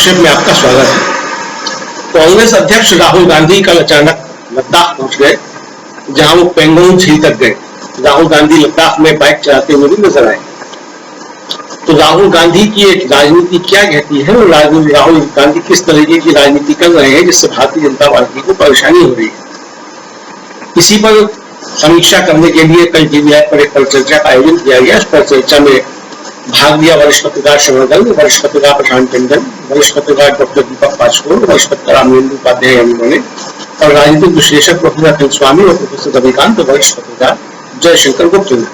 संक्षेप में आपका स्वागत है। कांग्रेस अध्यक्ष राहुल गांधी कल अचानक लद्दाख पहुंच गए, जहां वो पेंगोंग झील तक गए। राहुल गांधी लद्दाख में बाइक चलाते हुए भी नजर आए। तो राहुल गांधी की एक राजनीति क्या कहती है और राहुल गांधी किस तरीके की राजनीति कर रहे हैं, जिससे भारतीय जनता पार्टी को परेशानी हो रही है। इसी पर समीक्षा करने के लिए कल टीवी पर एक परिचर्चा का आयोजन किया गया। इस परिचर्चा में भाग लिया वरिष्ठ पत्रकार श्रवण, वरिष्ठ पत्रकार प्रशांत टंडन, वरिष्ठ पत्रकार डॉक्टर दीपक पाचकोर, वरिष्ठ पत्रकार रामेंद्र उपाध्याय ने और राजनीतिक विश्लेषक प्रोफेसर अखिल स्वामी और प्रोफेसर रविकांत, वरिष्ठ पत्रकार जयशंकर गुप्त ने।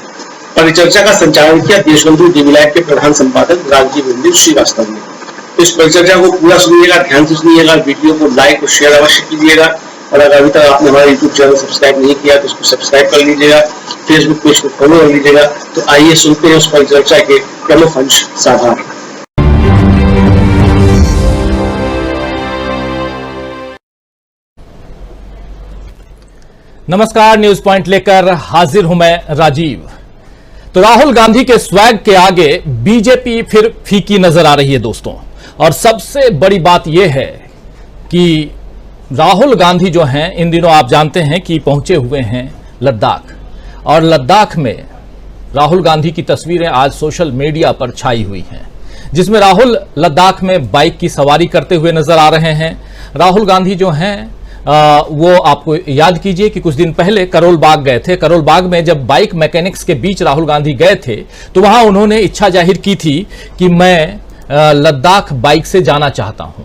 परिचर्चा का संचालन किया देशबंधु टीवी लाइव के प्रधान संपादक राजीव श्रीवास्तव ने। इस परिचर्चा को पूरा सुनिएगा, ध्यान से सुनिएगा, वीडियो को लाइक और शेयर अवश्य कीजिएगा। और अगर अभी तक आपने हमारा यूट्यूब चैनल सब्सक्राइब नहीं किया तो उसको सब्सक्राइब कर लीजिएगा, फेसबुक पेज को फॉलो कर लीजिएगा। तो आइए सुनते हैं उस परिचर्चा के प्रमुख अंश साधारण। नमस्कार, न्यूज पॉइंट लेकर हाजिर हूं मैं राजीव। तो राहुल गांधी के स्वैग के आगे बीजेपी फिर फीकी नजर आ रही है दोस्तों। और सबसे बड़ी बात यह है कि राहुल गांधी जो हैं, इन दिनों आप जानते हैं कि पहुंचे हुए हैं लद्दाख, और लद्दाख में राहुल गांधी की तस्वीरें आज सोशल मीडिया पर छाई हुई हैं, जिसमें राहुल लद्दाख में बाइक की सवारी करते हुए नजर आ रहे हैं। राहुल गांधी जो हैं वो आपको याद कीजिए कि कुछ दिन पहले करोल बाग गए थे। करोल बाग में जब बाइक मैकेनिक्स के बीच राहुल गांधी गए थे तो वहां उन्होंने इच्छा जाहिर की थी कि मैं लद्दाख बाइक से जाना चाहता हूं।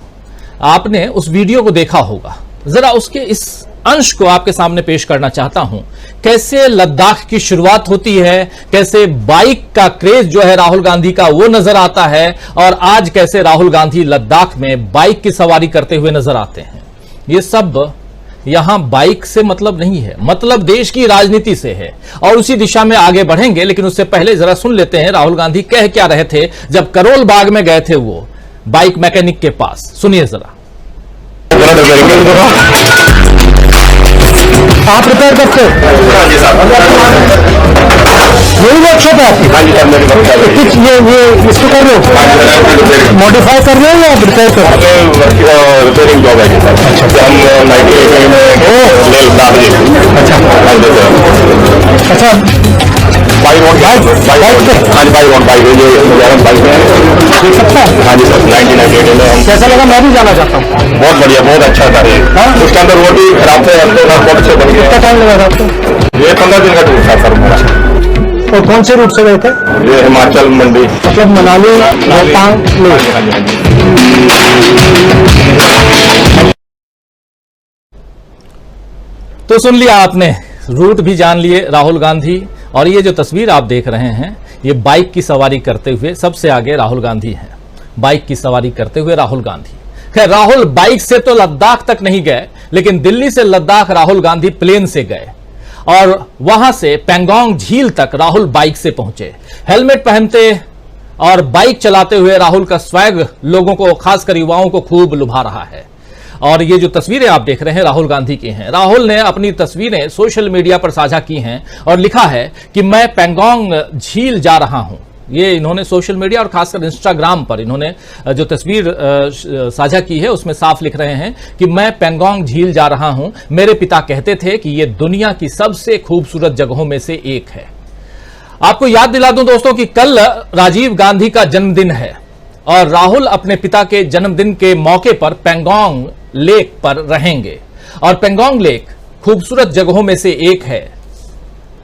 आपने उस वीडियो को देखा होगा, जरा उसके इस अंश को आपके सामने पेश करना चाहता हूं। कैसे लद्दाख की शुरुआत होती है, कैसे बाइक का क्रेज जो है राहुल गांधी का वो नजर आता है, और आज कैसे राहुल गांधी लद्दाख में बाइक की सवारी करते हुए नजर आते हैं। ये सब यहां बाइक से मतलब नहीं है, मतलब देश की राजनीति से है, और उसी दिशा में आगे बढ़ेंगे। लेकिन उससे पहले जरा सुन लेते हैं राहुल गांधी कह क्या रहे थे जब करोल बाग में गए थे वो बाइक मैकेनिक के पास। सुनिए जरा। आप रिपेयर करते हो? यही वर्कशॉप है आपकी? कुछ ये इसको कर रहे हो, मॉडिफाई कर रहे हो या रिपेयर कर रहे हो? रिपेयरिंग जॉब है सर। अच्छा, हम 98 में अच्छा, बाइक देख सकता है? हाँ जी सर, 1998 में हम। कैसा लगा? मैं भी जाना चाहता हूँ। बहुत बढ़िया, बहुत अच्छा था ये। उसके अंदर रोटी खराब थे, बहुत अच्छे बन गए। कितना टाइम लगा था आपको? ये 15 दिन का टूर था सर मेरा। और कौन से रूट से गए थे? ये हिमाचल मंडी, मतलब मनाली, रोहतांग। तो सुन लिया आपने, रूट भी जान लिए राहुल गांधी। और ये जो तस्वीर आप देख रहे हैं, ये बाइक की सवारी करते हुए सबसे आगे राहुल गांधी हैं। बाइक की सवारी करते हुए राहुल गांधी। खैर, राहुल बाइक से तो लद्दाख तक नहीं गए, लेकिन दिल्ली से लद्दाख राहुल गांधी प्लेन से गए, और वहां से पेंगोंग झील तक राहुल बाइक से पहुंचे। हेलमेट पहनते और बाइक चलाते हुए राहुल का स्वैग लोगों को, खासकर युवाओं को खूब लुभा रहा है। और ये जो तस्वीरें आप देख रहे हैं राहुल गांधी की हैं। राहुल ने अपनी तस्वीरें सोशल मीडिया पर साझा की हैं और लिखा है कि मैं पेंगोंग झील जा रहा हूं। ये इन्होंने सोशल मीडिया और खासकर इंस्टाग्राम पर इन्होंने जो तस्वीर साझा की है उसमें साफ लिख रहे हैं कि मैं पेंगोंग झील जा रहा हूं। मेरे पिता कहते थे कि यह दुनिया की सबसे खूबसूरत जगहों में से एक है। आपको याद दिला दूं दोस्तों कि कल राजीव गांधी का जन्मदिन है, और राहुल अपने पिता के जन्मदिन के मौके पर पेंगोंग लेक पर रहेंगे। और पेंगोंग लेक खूबसूरत जगहों में से एक है,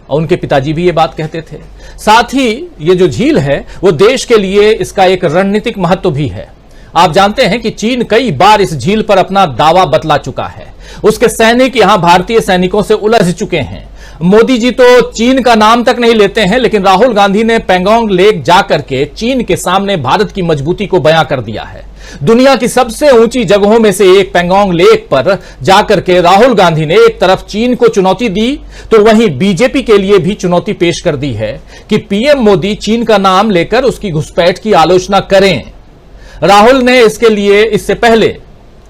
और उनके पिताजी भी ये बात कहते थे। साथ ही ये जो झील है वो देश के लिए इसका एक रणनीतिक महत्व भी है। आप जानते हैं कि चीन कई बार इस झील पर अपना दावा बतला चुका है। उसके सैनिक यहां भारतीय सैनिकों से उलझ चुके हैं। मोदी जी तो चीन का नाम तक नहीं लेते हैं, लेकिन राहुल गांधी ने पेंगोंग लेक जाकर के चीन के सामने भारत की मजबूती को बयां कर दिया है। दुनिया की सबसे ऊंची जगहों में से एक पेंगोंग लेक पर जाकर के राहुल गांधी ने एक तरफ चीन को चुनौती दी, तो वहीं बीजेपी के लिए भी चुनौती पेश कर दी है कि पीएम मोदी चीन का नाम लेकर उसकी घुसपैठ की आलोचना करें। राहुल ने इसके लिए इससे पहले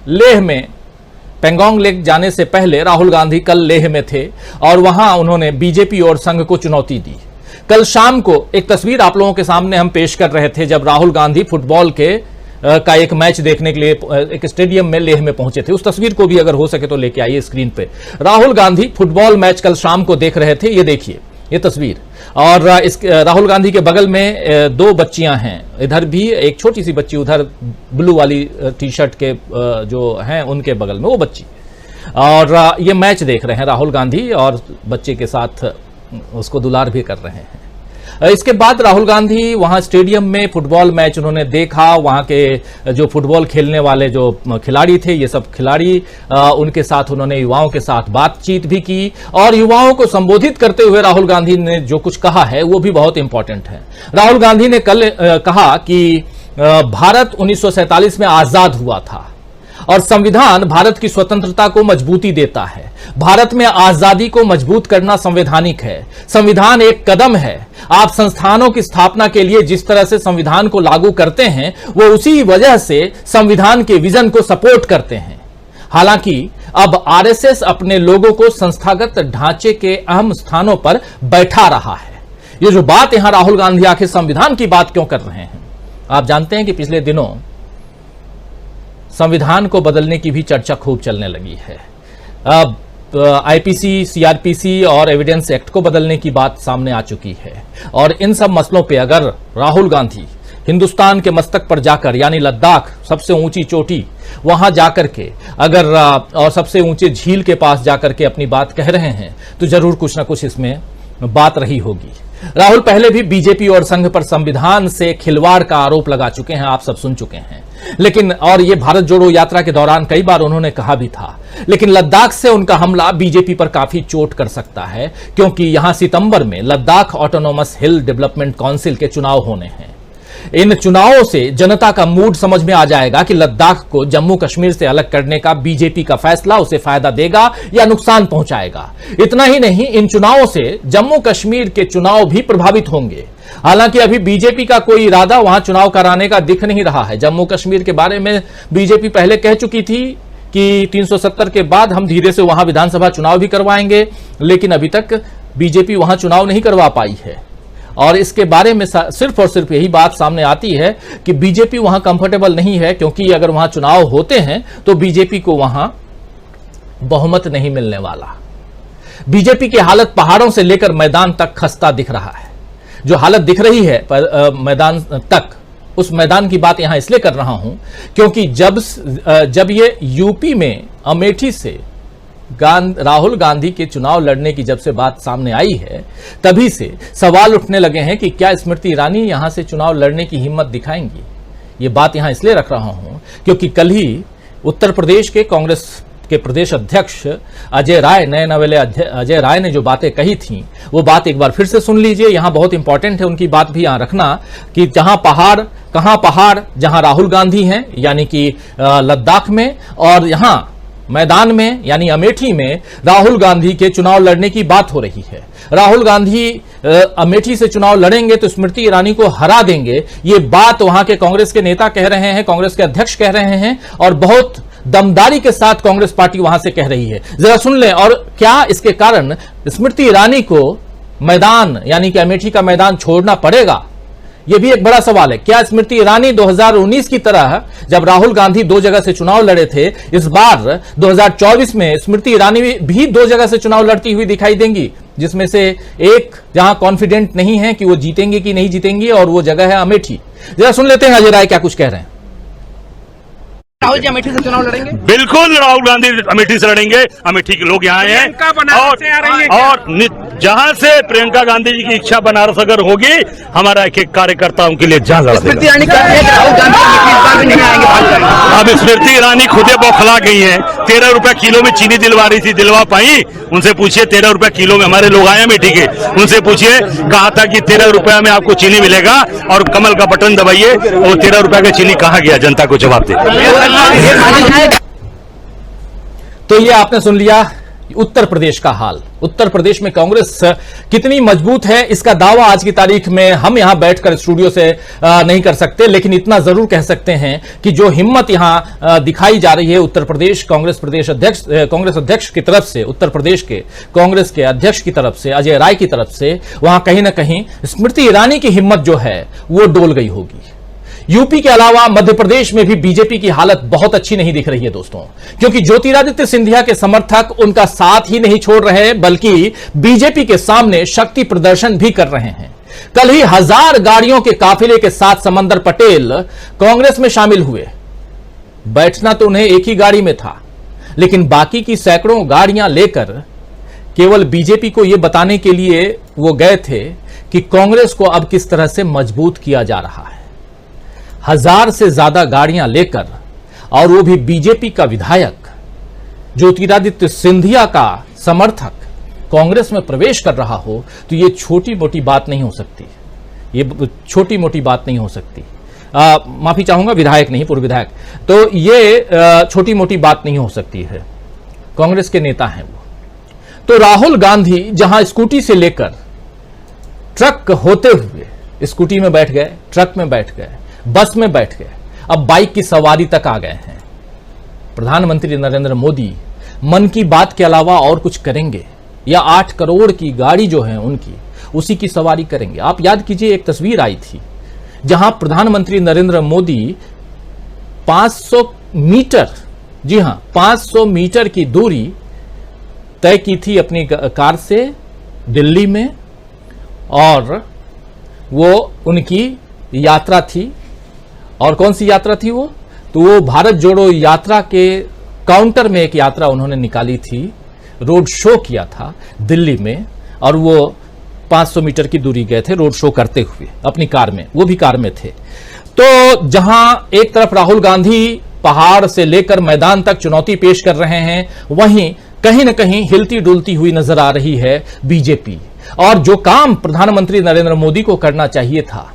लेह में, पेंगोंग लेक जाने से पहले राहुल गांधी कल लेह में थे और वहां उन्होंने बीजेपी और संघ को चुनौती दी। कल शाम को एक तस्वीर आप लोगों के सामने हम पेश कर रहे थे जब राहुल गांधी फुटबॉल के का एक मैच देखने के लिए एक स्टेडियम में लेह में पहुंचे थे। उस तस्वीर को भी अगर हो सके तो लेके आइए स्क्रीन पे। राहुल गांधी फुटबॉल मैच कल शाम को देख रहे थे, ये देखिए ये तस्वीर। और इस राहुल गांधी के बगल में दो बच्चियां हैं, इधर भी एक छोटी सी बच्ची, उधर ब्लू वाली टी शर्ट के जो हैं उनके बगल में वो बच्ची, और ये मैच देख रहे हैं राहुल गांधी और बच्चे के साथ उसको दुलार भी कर रहे हैं। इसके बाद राहुल गांधी वहां स्टेडियम में फुटबॉल मैच उन्होंने देखा। वहां के जो फुटबॉल खेलने वाले जो खिलाड़ी थे, ये सब खिलाड़ी, उनके साथ उन्होंने युवाओं के साथ बातचीत भी की, और युवाओं को संबोधित करते हुए राहुल गांधी ने जो कुछ कहा है वो भी बहुत इंपॉर्टेंट है। राहुल गांधी ने कल कहा कि भारत 1947 में आजाद हुआ था और संविधान भारत की स्वतंत्रता को मजबूती देता है। भारत में आजादी को मजबूत करना संवैधानिक है। संविधान एक कदम है। आप संस्थानों की स्थापना के लिए जिस तरह से संविधान को लागू करते हैं, वो उसी वजह से संविधान के विजन को सपोर्ट करते हैं। हालांकि अब आरएसएस अपने लोगों को संस्थागत ढांचे के अहम स्थानों पर बैठा रहा है। ये जो बात यहां राहुल गांधी आखिर संविधान की बात क्यों कर रहे हैं? आप जानते हैं कि पिछले दिनों संविधान को बदलने की भी चर्चा खूब चलने लगी है। अब आईपीसी, सीआरपीसी और एविडेंस एक्ट को बदलने की बात सामने आ चुकी है, और इन सब मसलों पे अगर राहुल गांधी हिंदुस्तान के मस्तक पर जाकर, यानी लद्दाख सबसे ऊंची चोटी, वहां जाकर के अगर और सबसे ऊंचे झील के पास जाकर के अपनी बात कह रहे हैं, तो जरूर कुछ ना कुछ इसमें बात रही होगी। राहुल पहले भी बीजेपी और संघ पर संविधान से खिलवाड़ का आरोप लगा चुके हैं, आप सब सुन चुके हैं। लेकिन और ये भारत जोड़ो यात्रा के दौरान कई बार उन्होंने कहा भी था, लेकिन लद्दाख से उनका हमला बीजेपी पर काफी चोट कर सकता है, क्योंकि यहां सितंबर में लद्दाख ऑटोनोमस हिल डेवलपमेंट काउंसिल के चुनाव होने हैं। इन चुनावों से जनता का मूड समझ में आ जाएगा कि लद्दाख को जम्मू कश्मीर से अलग करने का बीजेपी का फैसला उसे फायदा देगा या नुकसान पहुंचाएगा। इतना ही नहीं, इन चुनावों से जम्मू कश्मीर के चुनाव भी प्रभावित होंगे। हालांकि अभी बीजेपी का कोई इरादा वहां चुनाव कराने का दिख नहीं रहा है। जम्मू कश्मीर के बारे में बीजेपी पहले कह चुकी थी कि 370 के बाद हम धीरे से वहां विधानसभा चुनाव भी करवाएंगे, लेकिन अभी तक बीजेपी वहां चुनाव नहीं करवा पाई है। और इसके बारे में सिर्फ और सिर्फ यही बात सामने आती है कि बीजेपी वहां कंफर्टेबल नहीं है, क्योंकि अगर वहां चुनाव होते हैं तो बीजेपी को वहां बहुमत नहीं मिलने वाला। बीजेपी की हालत पहाड़ों से लेकर मैदान तक खस्ता दिख रहा है। जो हालत दिख रही है मैदान तक, उस मैदान की बात यहां इसलिए कर रहा हूं क्योंकि जब ये यूपी में अमेठी से राहुल गांधी के चुनाव लड़ने की जब से बात सामने आई है, तभी से सवाल उठने लगे हैं कि क्या स्मृति ईरानी यहां से चुनाव लड़ने की हिम्मत दिखाएंगी। ये बात यहां इसलिए रख रहा हूं क्योंकि कल ही उत्तर प्रदेश के कांग्रेस के प्रदेश अध्यक्ष अजय राय, नए नवेले अजय राय ने जो बातें कही थी, वो बात एक बार फिर से सुन लीजिए। यहां बहुत इंपॉर्टेंट है उनकी बात भी यहां रखना कि जहां पहाड़, कहां पहाड़, जहां राहुल गांधी हैं यानी कि लद्दाख में, और यहां मैदान में यानी अमेठी में राहुल गांधी के चुनाव लड़ने की बात हो रही है। राहुल गांधी अमेठी से चुनाव लड़ेंगे तो स्मृति ईरानी को हरा देंगे, ये बात वहां के कांग्रेस के नेता कह रहे हैं, कांग्रेस के अध्यक्ष कह रहे हैं, और बहुत दमदारी के साथ कांग्रेस पार्टी वहां से कह रही है। जरा सुन लें। और क्या इसके कारण स्मृति ईरानी को मैदान यानी कि अमेठी का मैदान छोड़ना पड़ेगा? यह भी एक बड़ा सवाल है। क्या स्मृति ईरानी 2019 की तरह जब राहुल गांधी दो जगह से चुनाव लड़े थे, इस बार 2024 में स्मृति ईरानी भी दो जगह से चुनाव लड़ती हुई दिखाई देंगी, जिसमें से एक जहां कॉन्फिडेंट नहीं है कि वो जीतेंगे कि नहीं जीतेंगी, और वो जगह है अमेठी। जरा सुन लेते हैं अजय राय क्या कुछ कह रहे हैं। राहुल जी अमेठी से चुनाव लड़ेंगे? बिल्कुल राहुल गांधी अमेठी से लड़ेंगे। अमेठी के लोग यहाँ हैं, और जहाँ से प्रियंका गांधी जी की इच्छा बनारस अगर होगी, हमारा एक एक कार्यकर्ताओं के लिए जान लड़ा स्मृति ईरानी का राहुल गांधी इस बार भी नहीं आएंगे। अब स्मृति ईरानी खुदे बौखला गई है। 13 रुपए किलो में चीनी दिलवा रही थी, दिलवा पाई? उनसे पूछिए 13 रुपए किलो में हमारे लोग आए अमेठी के, उनसे पूछिए, कहा था कि 13 रुपया में आपको चीनी मिलेगा, और कमल का बटन दबाइए, वो 13 रुपए का चीनी कहाँ गया? जनता को जवाब दे। तो ये आपने सुन लिया उत्तर प्रदेश का हाल। उत्तर प्रदेश में कांग्रेस कितनी मजबूत है, इसका दावा आज की तारीख में हम यहां बैठकर स्टूडियो से नहीं कर सकते, लेकिन इतना जरूर कह सकते हैं कि जो हिम्मत यहां दिखाई जा रही है उत्तर प्रदेश कांग्रेस अध्यक्ष की तरफ से, उत्तर प्रदेश के कांग्रेस के अध्यक्ष की तरफ से, अजय राय की तरफ से, वहां कहीं ना कहीं स्मृति ईरानी की हिम्मत जो है वो डोल गई होगी। यूपी के अलावा मध्य प्रदेश में भी बीजेपी की हालत बहुत अच्छी नहीं दिख रही है दोस्तों, क्योंकि ज्योतिरादित्य सिंधिया के समर्थक उनका साथ ही नहीं छोड़ रहे हैं, बल्कि बीजेपी के सामने शक्ति प्रदर्शन भी कर रहे हैं। कल ही 1000 गाड़ियों के काफिले के साथ समंदर पटेल कांग्रेस में शामिल हुए। बैठना तो उन्हें एक ही गाड़ी में था, लेकिन बाकी की सैकड़ों गाड़ियां लेकर केवल बीजेपी को यह बताने के लिए वो गए थे कि कांग्रेस को अब किस तरह से मजबूत किया जा रहा है। 1000 से ज्यादा गाड़ियां लेकर, और वो भी बीजेपी का विधायक ज्योतिरादित्य सिंधिया का समर्थक कांग्रेस में प्रवेश कर रहा हो, तो ये छोटी मोटी बात नहीं हो सकती। ये छोटी मोटी बात नहीं हो सकती। माफी चाहूंगा, विधायक नहीं, पूर्व विधायक। तो ये छोटी मोटी बात नहीं हो सकती है। कांग्रेस के नेता हैं वो। तो राहुल गांधी जहां स्कूटी से लेकर ट्रक होते हुए स्कूटी में बैठ गए, ट्रक में बैठ गए, बस में बैठ गए, अब बाइक की सवारी तक आ गए हैं। प्रधानमंत्री नरेंद्र मोदी मन की बात के अलावा और कुछ करेंगे या 8 करोड़ की गाड़ी जो है उनकी, उसी की सवारी करेंगे। आप याद कीजिए, एक तस्वीर आई थी जहां प्रधानमंत्री नरेंद्र मोदी 500 मीटर, जी हां 500 मीटर की दूरी तय की थी अपनी कार से दिल्ली में, और वो उनकी यात्रा थी। और कौन सी यात्रा थी वो? तो वो भारत जोड़ो यात्रा के काउंटर में एक यात्रा उन्होंने निकाली थी, रोड शो किया था दिल्ली में, और वो 500 मीटर की दूरी गए थे रोड शो करते हुए अपनी कार में, वो भी कार में थे। तो जहां एक तरफ राहुल गांधी पहाड़ से लेकर मैदान तक चुनौती पेश कर रहे हैं, वहीं कहीं न कहीं हिलती डुलती हुई नजर आ रही है बीजेपी। और जो काम प्रधानमंत्री नरेंद्र मोदी को करना चाहिए था,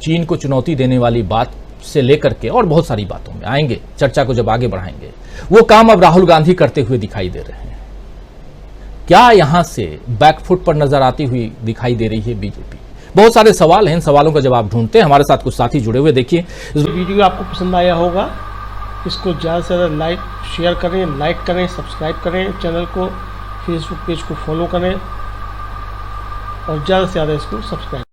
चीन को चुनौती देने वाली बात से लेकर के और बहुत सारी बातों में आएंगे, चर्चा को जब आगे बढ़ाएंगे, वो काम अब राहुल गांधी करते हुए दिखाई दे रहे हैं। क्या यहां से बैकफुट पर नजर आती हुई दिखाई दे रही है बीजेपी? बहुत सारे सवाल हैं, इन सवालों का जवाब ढूंढते हैं। हमारे साथ कुछ साथी जुड़े हुए, देखिए। वीडियो आपको पसंद आया होगा, इसको ज़्यादा से ज़्यादा शेयर करें, लाइक करें, सब्सक्राइब करें चैनल को, फेसबुक पेज को फॉलो करें और ज़्यादा से ज़्यादा इसको सब्सक्राइब